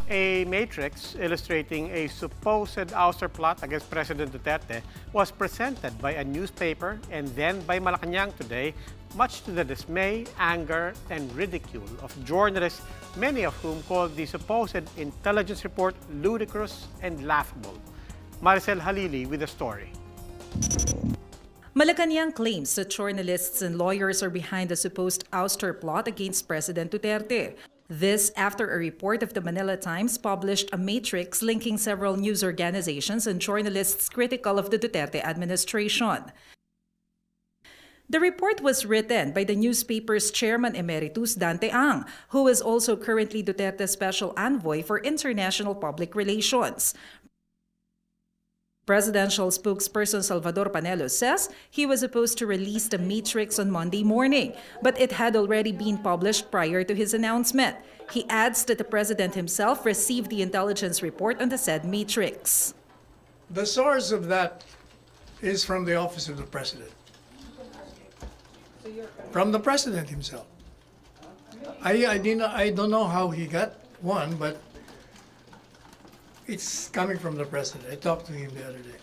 A matrix illustrating a supposed ouster plot against President Duterte was presented by a newspaper and then by Malacanang today, much to the dismay, anger, and ridicule of journalists, many of whom called the supposed intelligence report ludicrous and laughable. Maricel Halili with the story. Malacanang claims that journalists and lawyers are behind the supposed ouster plot against President Duterte. This after a report of the Manila Times published a matrix linking several news organizations and journalists critical of the Duterte administration. The report was written by the newspaper's chairman emeritus Dante Ang, who is also currently Duterte's special envoy for international public relations. Presidential spokesperson Salvador Panelo says he was supposed to release the matrix on Monday morning, but it had already been published prior to his announcement. He adds that the president himself received the intelligence report on the said matrix. The source of that is from the office of the president. From the president himself. I don't know how he got one, but it's coming from the president. I talked to him the other day.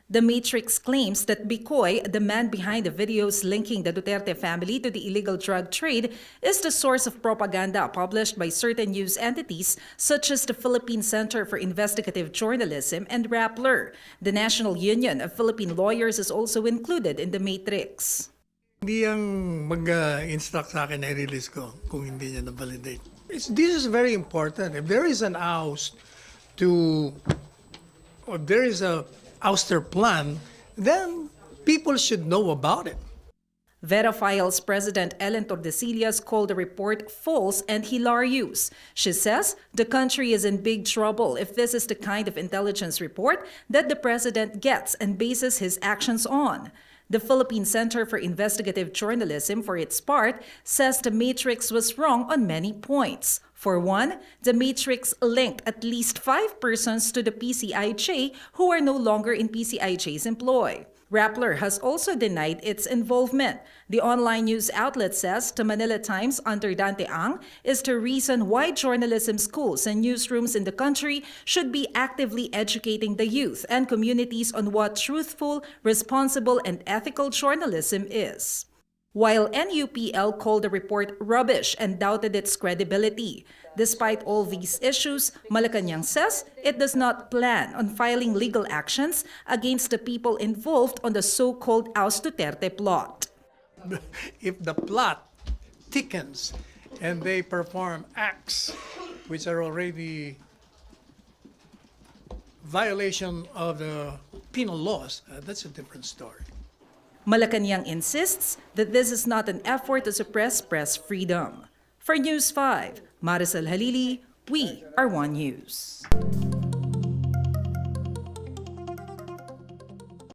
The matrix claims that Bicoy, the man behind the videos linking the Duterte family to the illegal drug trade, is the source of propaganda published by certain news entities such as the Philippine Center for Investigative Journalism and Rappler. The National Union of Philippine Lawyers is also included in the matrix. Hindi ang mag-instruct sa akin na i-release ko kung hindi niya na-validate. This is very important. If there is an oust or there is a ouster plan, then people should know about it. Verafile's President Ellen Tordesillas called the report false and hilarious. She says the country is in big trouble if this is the kind of intelligence report that the president gets and bases his actions on. The Philippine Center for Investigative Journalism, for its part, says the matrix was wrong on many points. For one, the matrix linked at least 5 persons to the PCIJ who are no longer in PCIJ's employ. Rappler has also denied its involvement. The online news outlet says the Manila Times under Dante Ang is the reason why journalism schools and newsrooms in the country should be actively educating the youth and communities on what truthful, responsible, and ethical journalism is. While NUPL called the report rubbish and doubted its credibility. Despite all these issues, Malacanang says it does not plan on filing legal actions against the people involved on the so-called Oust Duterte plot. If the plot thickens and they perform acts which are already violation of the penal laws, that's a different story. Malacanang insists that this is not an effort to suppress press freedom. For News 5, Maricel Halili, we are One News.